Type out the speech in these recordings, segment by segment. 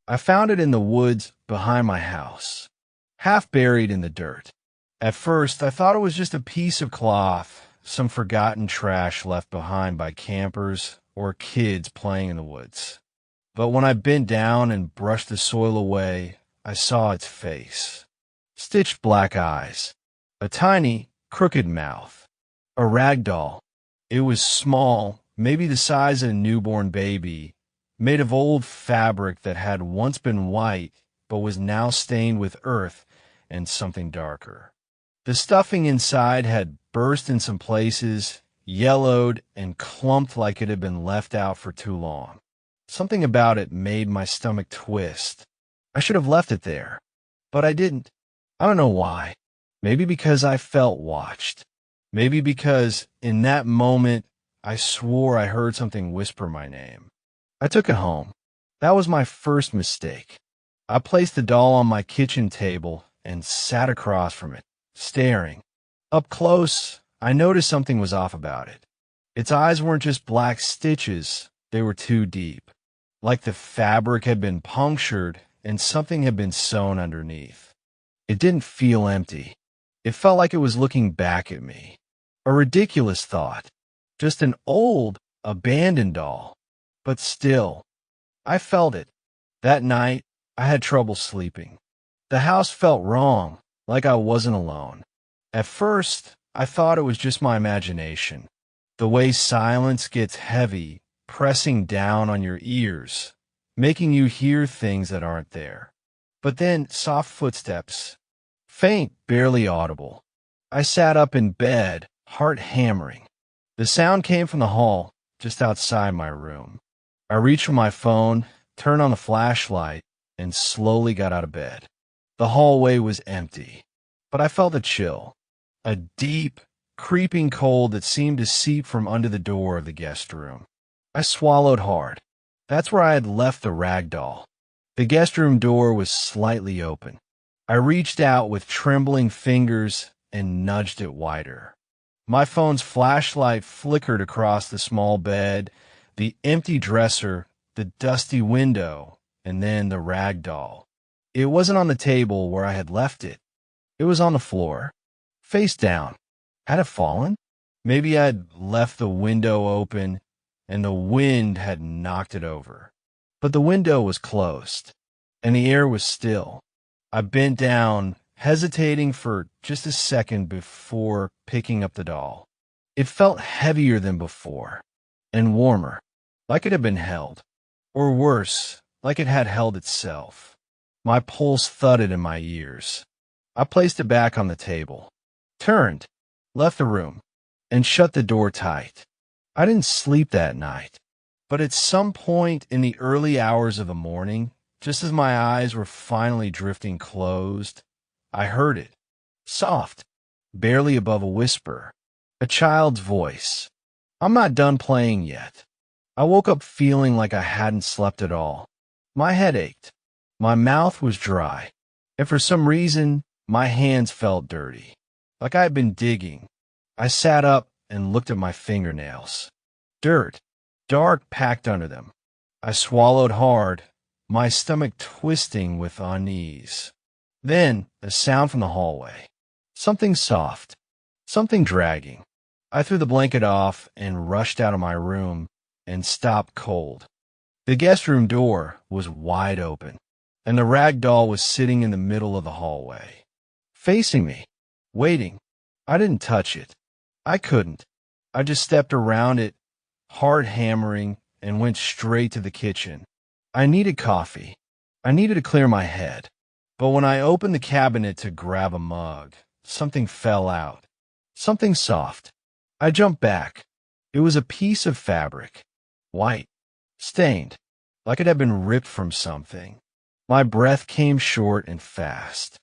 I found it in the woods behind my house, half buried in the dirt. At first, I thought it was just a piece of cloth, some forgotten trash left behind by campers or kids playing in the woods. But when I bent down and brushed the soil away, I saw its face. Stitched black eyes, a tiny, crooked mouth, a rag doll. It was small, maybe the size of a newborn baby, made of old fabric that had once been white but was now stained with earth and something darker. The stuffing inside had burst in some places, yellowed, and clumped like it had been left out for too long. Something about it made my stomach twist. I should have left it there, but I didn't. I don't know why. Maybe because I felt watched. Maybe because in that moment I swore I heard something whisper my name. I took it home. That was my first mistake. I placed the doll on my kitchen table and sat across from it, staring. Up close, I noticed something was off about it. Its eyes weren't just black stitches, they were too deep. Like the fabric had been punctured and something had been sewn underneath. It didn't feel empty. It felt like it was looking back at me. A ridiculous thought. Just an old, abandoned doll. But still, I felt it. That night, I had trouble sleeping. The house felt wrong, like I wasn't alone. At first, I thought it was just my imagination. The way silence gets heavy, pressing down on your ears, making you hear things that aren't there. But then, soft footsteps, faint, barely audible. I sat up in bed, heart hammering. The sound came from the hall, just outside my room. I reached for my phone, turned on the flashlight, and slowly got out of bed. The hallway was empty, but I felt a chill, a deep, creeping cold that seemed to seep from under the door of the guest room. I swallowed hard. That's where I had left the rag doll. The guest room door was slightly open. I reached out with trembling fingers and nudged it wider. My phone's flashlight flickered across the small bed, the empty dresser, the dusty window, and then the rag doll. It wasn't on the table where I had left it. It was on the floor, face down. Had it fallen? Maybe I'd left the window open and the wind had knocked it over. But the window was closed, and the air was still. I bent down, hesitating for just a second before picking up the doll. It felt heavier than before, and warmer, like it had been held, or worse, like it had held itself. My pulse thudded in my ears. I placed it back on the table, turned, left the room, and shut the door tight. I didn't sleep that night, but at some point in the early hours of the morning, just as my eyes were finally drifting closed, I heard it, soft, barely above a whisper, a child's voice. I'm not done playing yet. I woke up feeling like I hadn't slept at all. My head ached. My mouth was dry. And for some reason, my hands felt dirty, like I had been digging. I sat up and looked at my fingernails. Dirt, dark packed under them. I swallowed hard, my stomach twisting with unease. Then, a sound from the hallway. Something soft, something dragging. I threw the blanket off and rushed out of my room and stopped cold. The guest room door was wide open, and the rag doll was sitting in the middle of the hallway, facing me, waiting. I didn't touch it. I couldn't. I just stepped around it, heart hammering, and went straight to the kitchen. I needed coffee. I needed to clear my head. But when I opened the cabinet to grab a mug, something fell out. Something soft. I jumped back. It was a piece of fabric. White. Stained. Like it had been ripped from something. My breath came short and fast.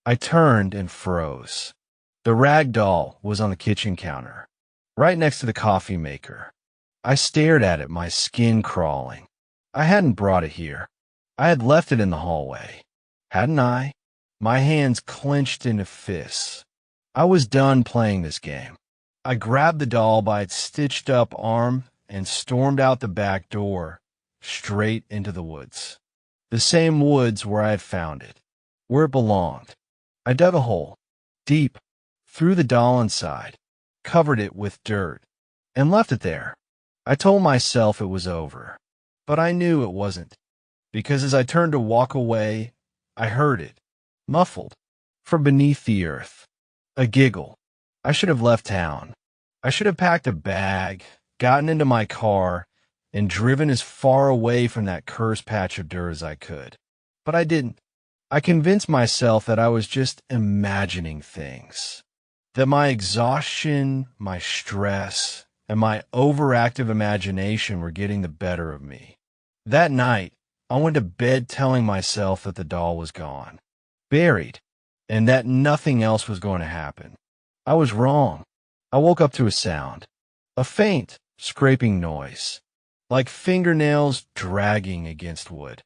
I turned and froze. The rag doll was on the kitchen counter, right next to the coffee maker. I stared at it, my skin crawling. I hadn't brought it here. I had left it in the hallway. Hadn't I? My hands clenched into fists. I was done playing this game. I grabbed the doll by its stitched-up arm and stormed out the back door, straight into the woods. The same woods where I had found it, where it belonged. I dug a hole, deep, threw the doll inside, covered it with dirt, and left it there. I told myself it was over, but I knew it wasn't, because as I turned to walk away, I heard it, muffled, from beneath the earth. A giggle. I should have left town. I should have packed a bag, gotten into my car, and driven as far away from that cursed patch of dirt as I could. But I didn't. I convinced myself that I was just imagining things, that my exhaustion, my stress, and my overactive imagination were getting the better of me. That night, I went to bed telling myself that the doll was gone, buried, and that nothing else was going to happen. I was wrong. I woke up to a sound, a faint, scraping noise, like fingernails dragging against wood.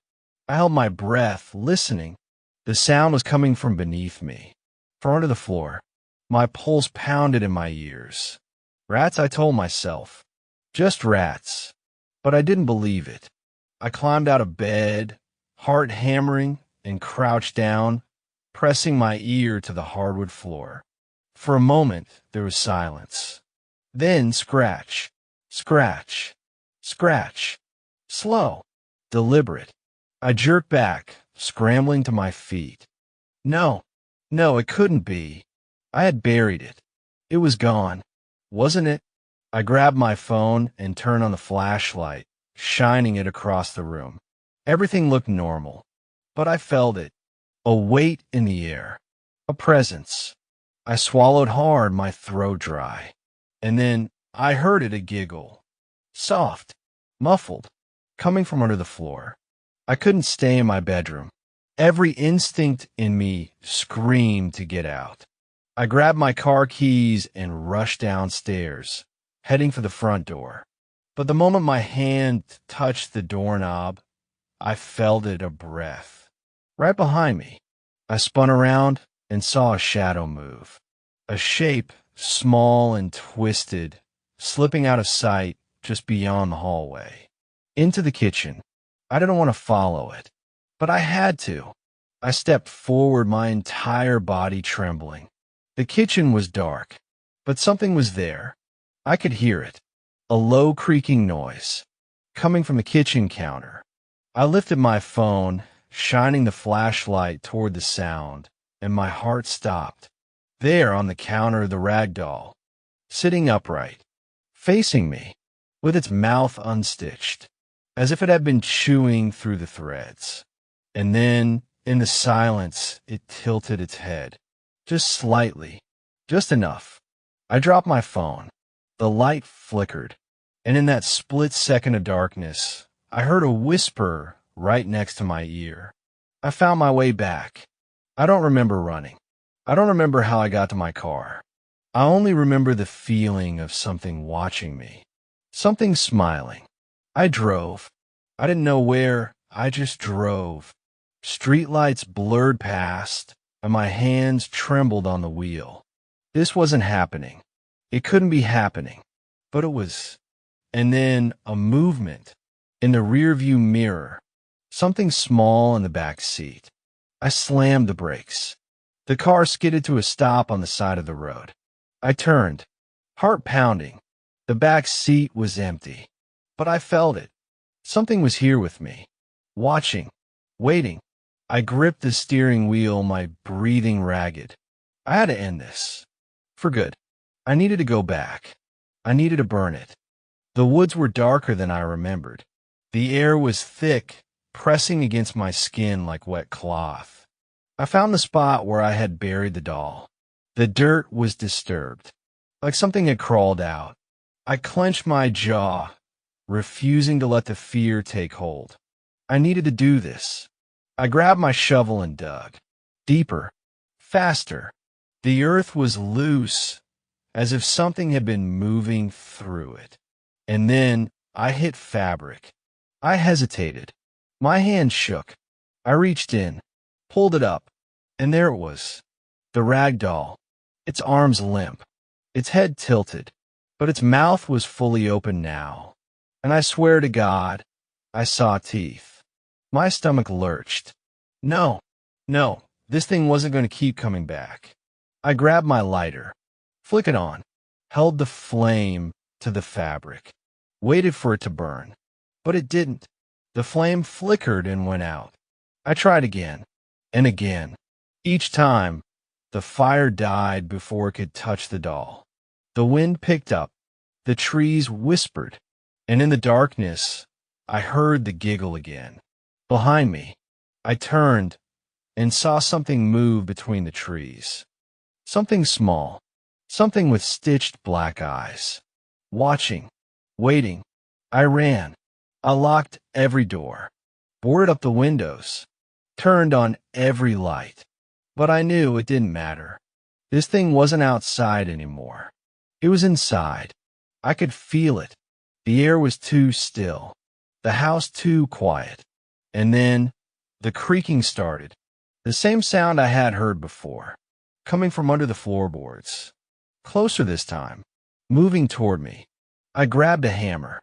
I held my breath, listening. The sound was coming from beneath me, from under the floor. My pulse pounded in my ears. Rats, I told myself. Just rats. But I didn't believe it. I climbed out of bed, heart hammering, and crouched down, pressing my ear to the hardwood floor. For a moment, there was silence. Then scratch, scratch, scratch. Slow, deliberate. I jerked back, scrambling to my feet. No, it couldn't be. I had buried it. It was gone, wasn't it? I grabbed my phone and turned on the flashlight, shining it across the room. Everything looked normal, but I felt it. A weight in the air. A presence. I swallowed hard, my throat dry. And then I heard it a giggle. Soft, muffled, coming from under the floor. I couldn't stay in my bedroom. Every instinct in me screamed to get out. I grabbed my car keys and rushed downstairs, heading for the front door. But the moment my hand touched the doorknob, I felt it a breath. Right behind me, I spun around and saw a shadow move. A shape, small and twisted, slipping out of sight just beyond the hallway. Into the kitchen. I didn't want to follow it, but I had to. I stepped forward, my entire body trembling. The kitchen was dark, but something was there. I could hear it. A low creaking noise, coming from the kitchen counter. I lifted my phone, shining the flashlight toward the sound, and my heart stopped. There on the counter, the rag doll, sitting upright, facing me, with its mouth unstitched, as if it had been chewing through the threads. And then, in the silence, it tilted its head, just slightly, just enough. I dropped my phone. The light flickered, and in that split second of darkness, I heard a whisper right next to my ear. I found my way back. I don't remember running. I don't remember how I got to my car. I only remember the feeling of something watching me, something smiling. I drove. I didn't know where. I just drove. Streetlights blurred past, and my hands trembled on the wheel. This wasn't happening. It couldn't be happening, but it was. And then a movement in the rearview mirror, something small in the back seat. I slammed the brakes. The car skidded to a stop on the side of the road. I turned, heart pounding. The back seat was empty, but I felt it. Something was here with me, watching, waiting. I gripped the steering wheel, my breathing ragged. I had to end this. For good. I needed to go back. I needed to burn it. The woods were darker than I remembered. The air was thick, pressing against my skin like wet cloth. I found the spot where I had buried the doll. The dirt was disturbed, like something had crawled out. I clenched my jaw, refusing to let the fear take hold. I needed to do this. I grabbed my shovel and dug. Deeper, faster. The earth was loose, as if something had been moving through it. And then I hit fabric. I hesitated. My hand shook. I reached in, pulled it up, and there it was. The rag doll, its arms limp, its head tilted, but its mouth was fully open now. And I swear to God, I saw teeth. My stomach lurched. No, no, this thing wasn't going to keep coming back. I grabbed my lighter, flicked it on, held the flame to the fabric, waited for it to burn. But it didn't. The flame flickered and went out. I tried again, and again. Each time, the fire died before it could touch the doll. The wind picked up, the trees whispered, and in the darkness, I heard the giggle again. Behind me, I turned and saw something move between the trees. Something small, something with stitched black eyes. Watching, waiting, I ran. I locked every door, boarded up the windows, turned on every light. But I knew it didn't matter. This thing wasn't outside anymore. It was inside. I could feel it. The air was too still, the house too quiet. And then the creaking started, the same sound I had heard before, coming from under the floorboards. Closer this time, moving toward me. I grabbed a hammer.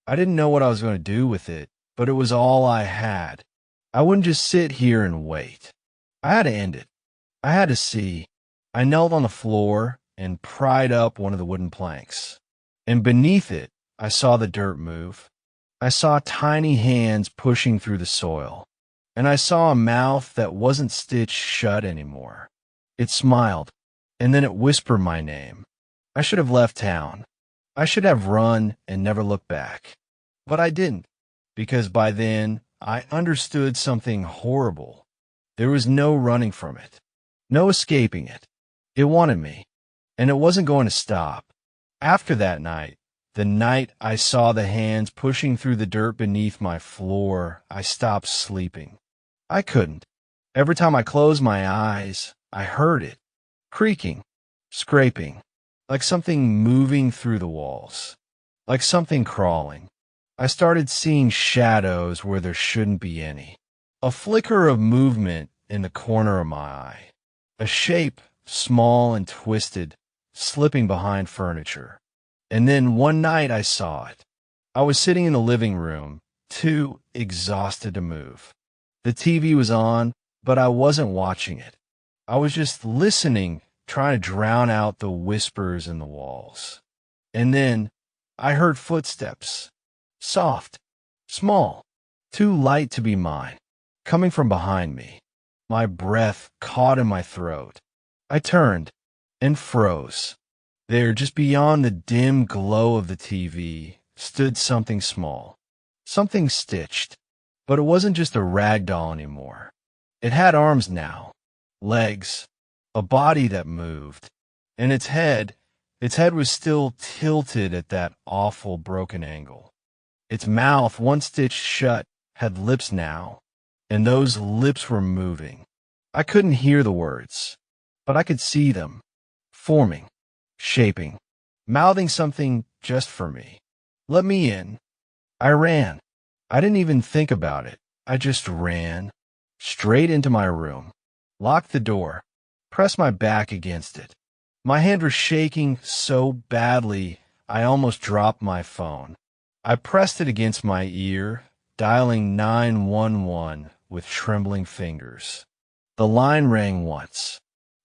I didn't know what I was going to do with it, but it was all I had. I wouldn't just sit here and wait. I had to end it. I had to see. I knelt on the floor and pried up one of the wooden planks. And beneath it, I saw the dirt move. I saw tiny hands pushing through the soil. And I saw a mouth that wasn't stitched shut anymore. It smiled, and then it whispered my name. I should have left town. I should have run and never looked back. But I didn't, because by then I understood something horrible. There was no running from it, no escaping it. It wanted me, and it wasn't going to stop. After that night, the night I saw the hands pushing through the dirt beneath my floor, I stopped sleeping. I couldn't. Every time I closed my eyes, I heard it, creaking, scraping, like something moving through the walls, like something crawling. I started seeing shadows where there shouldn't be any. A flicker of movement in the corner of my eye. A shape, small and twisted, slipping behind furniture. And then one night I saw it. I was sitting in the living room, too exhausted to move. The TV was on, but I wasn't watching it. I was just listening, trying to drown out the whispers in the walls. And then I heard footsteps. Soft, small, too light to be mine, coming from behind me. My breath caught in my throat. I turned and froze. There, just beyond the dim glow of the TV, stood something small, something stitched. But it wasn't just a rag doll anymore. It had arms now, legs, a body that moved, and its head was still tilted at that awful broken angle. Its mouth, once stitched shut, had lips now, and those lips were moving. I couldn't hear the words, but I could see them, forming, shaping, mouthing something just for me. Let me in. I ran. I didn't even think about it. I just ran, straight into my room, locked the door, pressed my back against it. My hand was shaking so badly, I almost dropped my phone. I pressed it against my ear, dialing 911 with trembling fingers. The line rang once,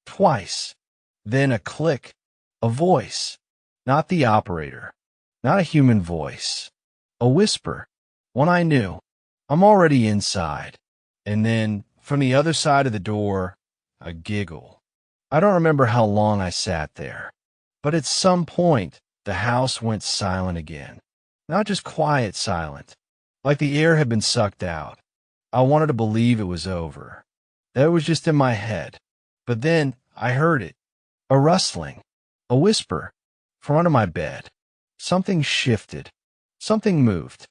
twice, then a click, a voice, not the operator, not a human voice, a whisper, one I knew. I'm already inside. And then, from the other side of the door, a giggle. I don't remember how long I sat there, but at some point, the house went silent again. Not just quiet silent, like the air had been sucked out. I wanted to believe it was over. That it was just in my head. But then I heard it. A rustling. A whisper. From under my bed. Something shifted. Something moved.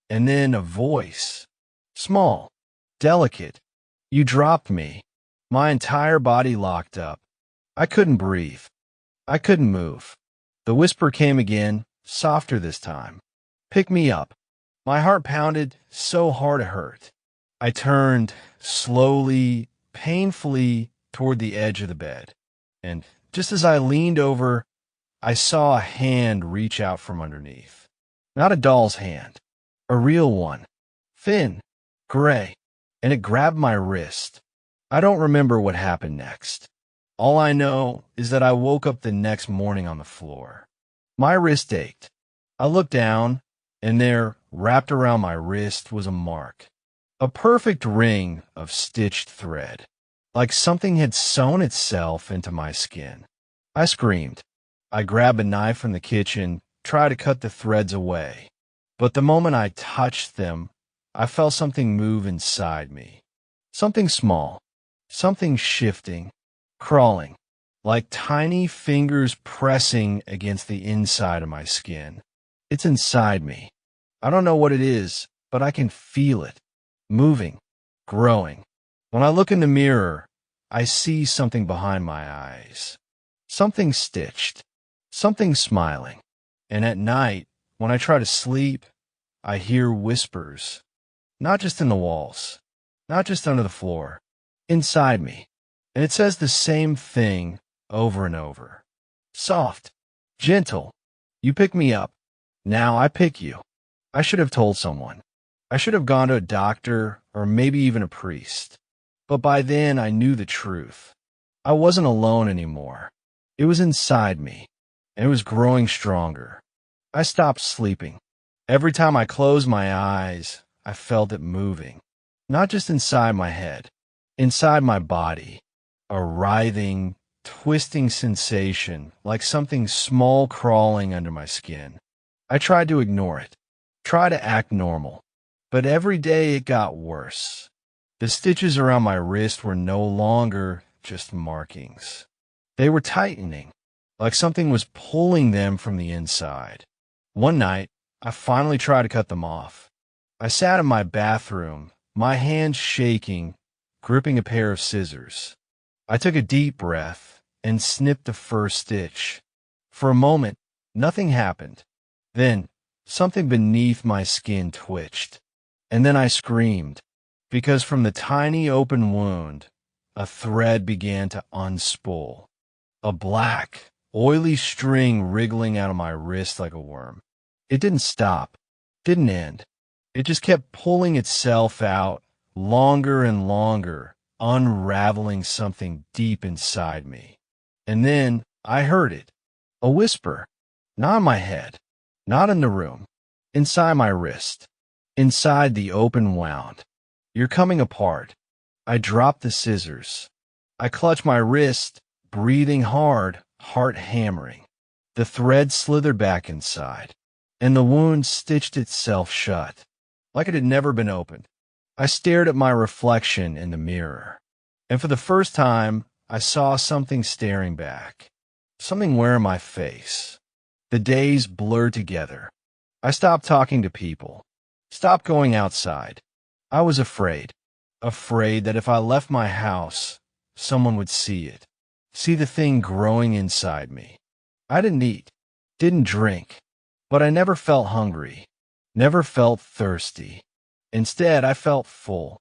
And then a voice. Small. Delicate. You dropped me. My entire body locked up. I couldn't breathe. I couldn't move. The whisper came again, softer this time. Pick me up. My heart pounded so hard it hurt. I turned slowly, painfully toward the edge of the bed. And just as I leaned over, I saw a hand reach out from underneath. Not a doll's hand. A real one. Thin. Gray. and it grabbed my wrist. I don't remember what happened next. All I know is that I woke up the next morning on the floor. My wrist ached. I looked down, and there, wrapped around my wrist, was a mark. A perfect ring of stitched thread, like something had sewn itself into my skin. I screamed. I grabbed a knife from the kitchen, tried to cut the threads away. But the moment I touched them, I felt something move inside me. Something small, something shifting, crawling, like tiny fingers pressing against the inside of my skin. It's inside me. I don't know what it is, but I can feel it, moving, growing. When I look in the mirror, I see something behind my eyes. Something stitched, something smiling. And at night, when I try to sleep, I hear whispers. Not just in the walls, not just under the floor, inside me. And it says the same thing over and over. Soft, gentle. You pick me up. Now I pick you. I should have told someone. I should have gone to a doctor or maybe even a priest. But by then I knew the truth. I wasn't alone anymore. It was inside me, and it was growing stronger. I stopped sleeping. Every time I closed my eyes, I felt it moving. Not just inside my head, inside my body. A writhing, twisting sensation, like something small crawling under my skin. I tried to ignore it, try to act normal, but every day it got worse. The stitches around my wrist were no longer just markings. They were tightening, like something was pulling them from the inside. One night, I finally tried to cut them off. I sat in my bathroom, my hands shaking, gripping a pair of scissors. I took a deep breath and snipped the first stitch. For a moment, nothing happened. Then, something beneath my skin twitched. And then I screamed, because from the tiny open wound, a thread began to unspool. A black, oily string wriggling out of my wrist like a worm. It didn't stop, didn't end. It just kept pulling itself out, longer and longer, unraveling something deep inside me. And then I heard it, a whisper, not in my head, not in the room, inside my wrist, inside the open wound. You're coming apart. I dropped the scissors. I clutched my wrist, breathing hard, heart hammering. The thread slithered back inside, and the wound stitched itself shut, like it had never been opened. I stared at my reflection in the mirror, and for the first time, I saw something staring back, something wearing my face. The days blurred together. I stopped talking to people, stopped going outside. I was afraid that if I left my house, someone would see it, see the thing growing inside me. I didn't eat, didn't drink, but I never felt hungry, never felt thirsty. Instead, I felt full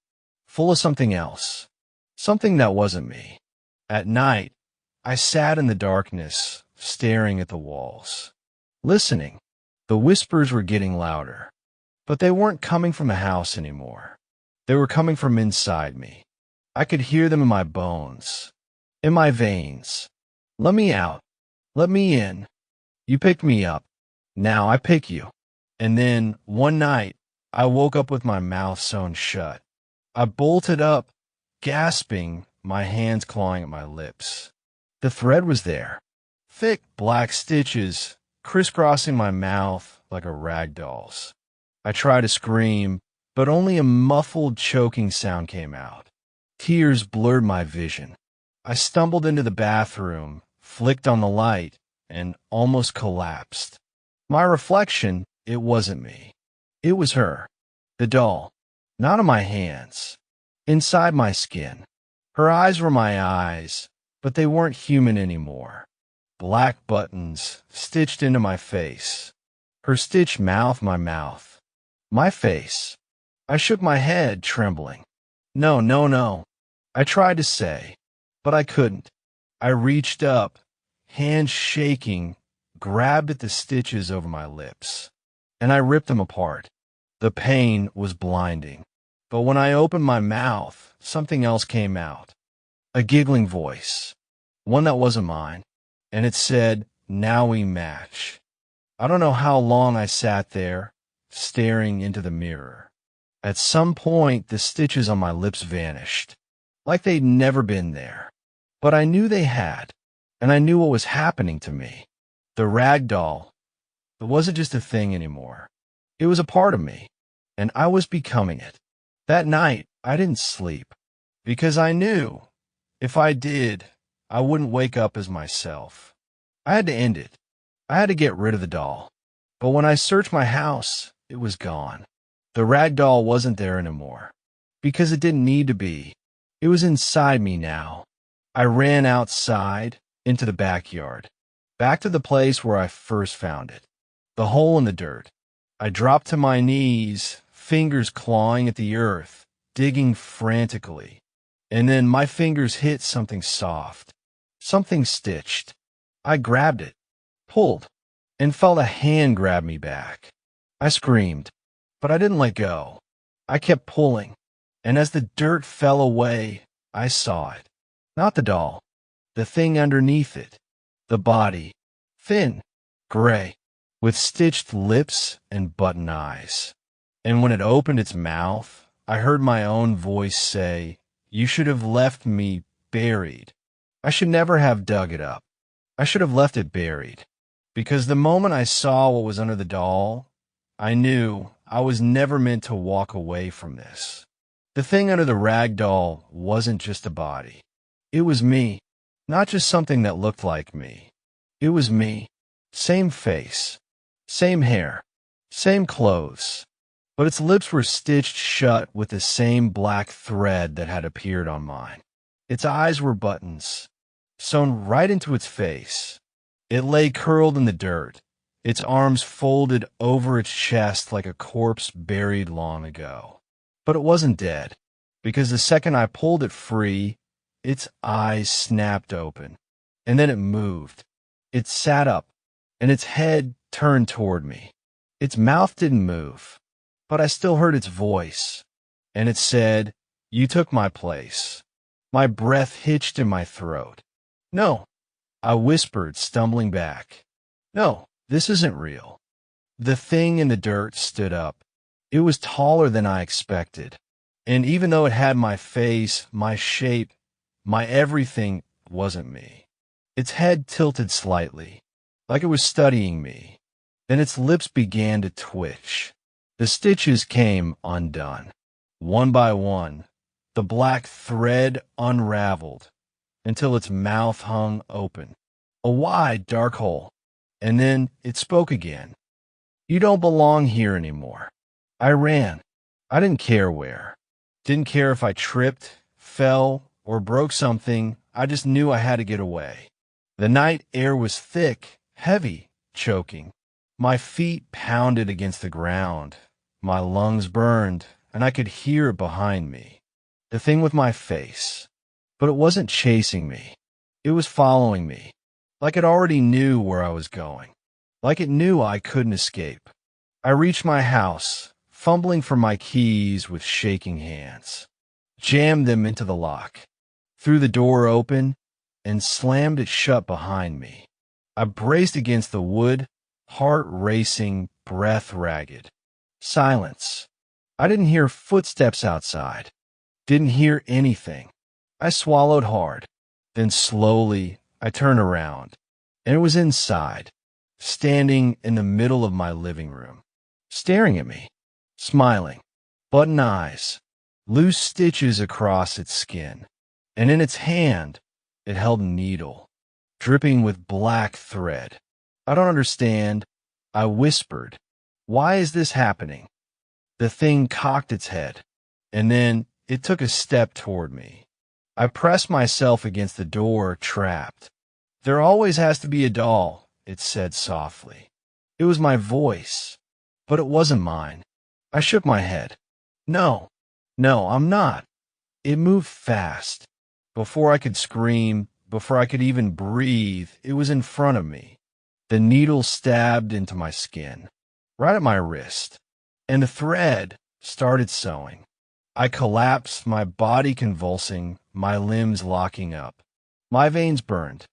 of something else, something that wasn't me. At night, I sat in the darkness, staring at the walls, listening. The whispers were getting louder, but they weren't coming from the house anymore. They were coming from inside me. I could hear them in my bones, in my veins. Let me out. Let me in. You picked me up. Now I pick you. And then, one night, I woke up with my mouth sewn shut. I bolted up, gasping, my hands clawing at my lips. The thread was there. Thick black stitches, crisscrossing my mouth like a rag doll's. I tried to scream, but only a muffled, choking sound came out. Tears blurred my vision. I stumbled into the bathroom, flicked on the light, and almost collapsed. My reflection, it wasn't me. It was her, the doll, not in my hands, inside my skin. Her eyes were my eyes, but they weren't human anymore. Black buttons stitched into my face. Her stitched mouth, my mouth. My face. I shook my head, trembling. No, no, no. I tried to say, but I couldn't. I reached up, hands shaking, grabbed at the stitches over my lips, and I ripped them apart. The pain was blinding. But when I opened my mouth, something else came out. A giggling voice. One that wasn't mine. And it said, "Now we match." I don't know how long I sat there, staring into the mirror. At some point, the stitches on my lips vanished, like they'd never been there. But I knew they had, and I knew what was happening to me. The rag doll, it wasn't just a thing anymore. It was a part of me, and I was becoming it. That night, I didn't sleep, because I knew, if I did, I wouldn't wake up as myself. I had to end it. I had to get rid of the doll. But when I searched my house, it was gone. The rag doll wasn't there anymore, because it didn't need to be. It was inside me now. I ran outside, into the backyard, back to the place where I first found it, the hole in the dirt. I dropped to my knees, fingers clawing at the earth, digging frantically. And then my fingers hit something soft, something stitched. I grabbed it, pulled, and felt a hand grab me back. I screamed, but I didn't let go. I kept pulling, and as the dirt fell away, I saw it. Not the doll, the thing underneath it, the body, thin, gray, with stitched lips and button eyes. And when it opened its mouth, I heard my own voice say, "You should have left me buried. I should never have dug it up. I should have left it buried." Because the moment I saw what was under the doll, I knew I was never meant to walk away from this. The thing under the rag doll wasn't just a body. It was me, not just something that looked like me. It was me. Same face, same hair, same clothes. But its lips were stitched shut with the same black thread that had appeared on mine. Its eyes were buttons, sewn right into its face. It lay curled in the dirt, its arms folded over its chest like a corpse buried long ago. But it wasn't dead, because the second I pulled it free, its eyes snapped open, and then it moved. It sat up, and its head turned toward me. Its mouth didn't move, but I still heard its voice, and it said, "You took my place." My breath hitched in my throat. "No," I whispered, stumbling back. "No, this isn't real." The thing in the dirt stood up. It was taller than I expected, and even though it had my face, my shape, my everything, wasn't me. Its head tilted slightly, like it was studying me. Then its lips began to twitch. The stitches came undone. One by one, the black thread unraveled until its mouth hung open, a wide, dark hole. And then it spoke again. "You don't belong here anymore." I ran. I didn't care where. Didn't care if I tripped, fell, or broke something. I just knew I had to get away. The night air was thick, heavy, choking. My feet pounded against the ground. My lungs burned, and I could hear it behind me. The thing with my face. But it wasn't chasing me. It was following me, like it already knew where I was going, like it knew I couldn't escape. I reached my house, fumbling for my keys with shaking hands, jammed them into the lock, threw the door open, and slammed it shut behind me. I braced against the wood, heart racing, breath ragged. Silence. I didn't hear footsteps outside. Didn't hear anything. I swallowed hard. Then slowly, I turned around, and it was inside, standing in the middle of my living room, staring at me, smiling, button eyes, loose stitches across its skin, and in its hand, it held a needle, dripping with black thread. "I don't understand," I whispered. "Why is this happening?" The thing cocked its head, and then it took a step toward me. I pressed myself against the door, trapped. "There always has to be a doll," it said softly. It was my voice, but it wasn't mine. I shook my head. "No, no, I'm not." It moved fast. Before I could scream, before I could even breathe, it was in front of me. The needle stabbed into my skin, right at my wrist, and the thread started sewing. I collapsed, my body convulsing, my limbs locking up. My veins burned.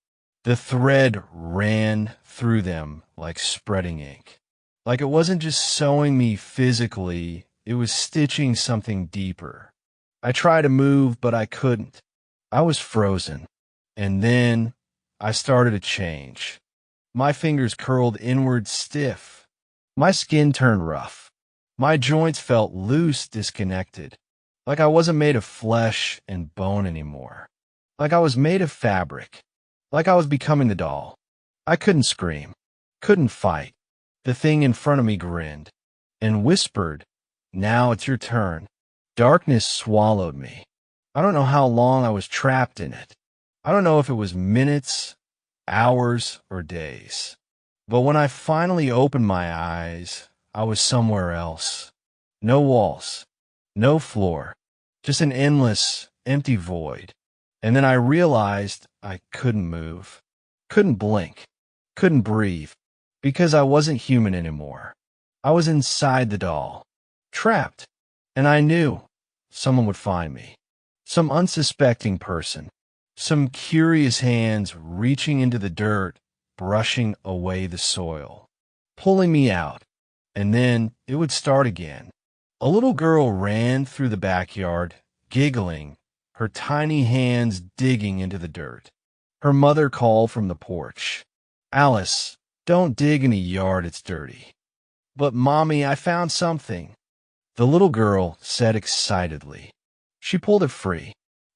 The thread ran through them like spreading ink. Like it wasn't just sewing me physically, it was stitching something deeper. I tried to move, but I couldn't. I was frozen. And then I started to change. My fingers curled inward stiff. My skin turned rough. My joints felt loose, disconnected. Like I wasn't made of flesh and bone anymore. Like I was made of fabric. Like I was becoming the doll. I couldn't scream. Couldn't fight. The thing in front of me grinned and whispered, "Now it's your turn." Darkness swallowed me. I don't know how long I was trapped in it. I don't know if it was minutes, hours, or days. But when I finally opened my eyes, I was somewhere else. No walls, no floor, just an endless, empty void. And then I realized I couldn't move, couldn't blink, couldn't breathe, because I wasn't human anymore. I was inside the doll, trapped, and I knew someone would find me. Some unsuspecting person, some curious hands reaching into the dirt, brushing away the soil, pulling me out, and then it would start again. A little girl ran through the backyard, giggling, her tiny hands digging into the dirt. Her mother called from the porch, "Alice, don't dig in a yard, it's dirty." "But Mommy, I found something," the little girl said excitedly. She pulled it free,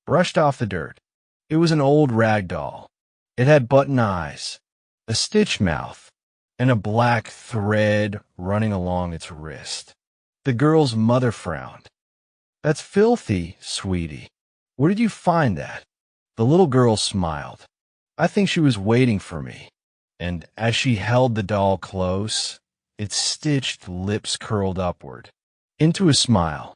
brushed off the dirt. It was an old rag doll. It had button eyes, a stitched mouth, and a black thread running along its wrist. The girl's mother frowned. "That's filthy, sweetie. Where did you find that?" The little girl smiled. I think she was waiting for me. And as she held the doll close, its stitched lips curled upward into a smile.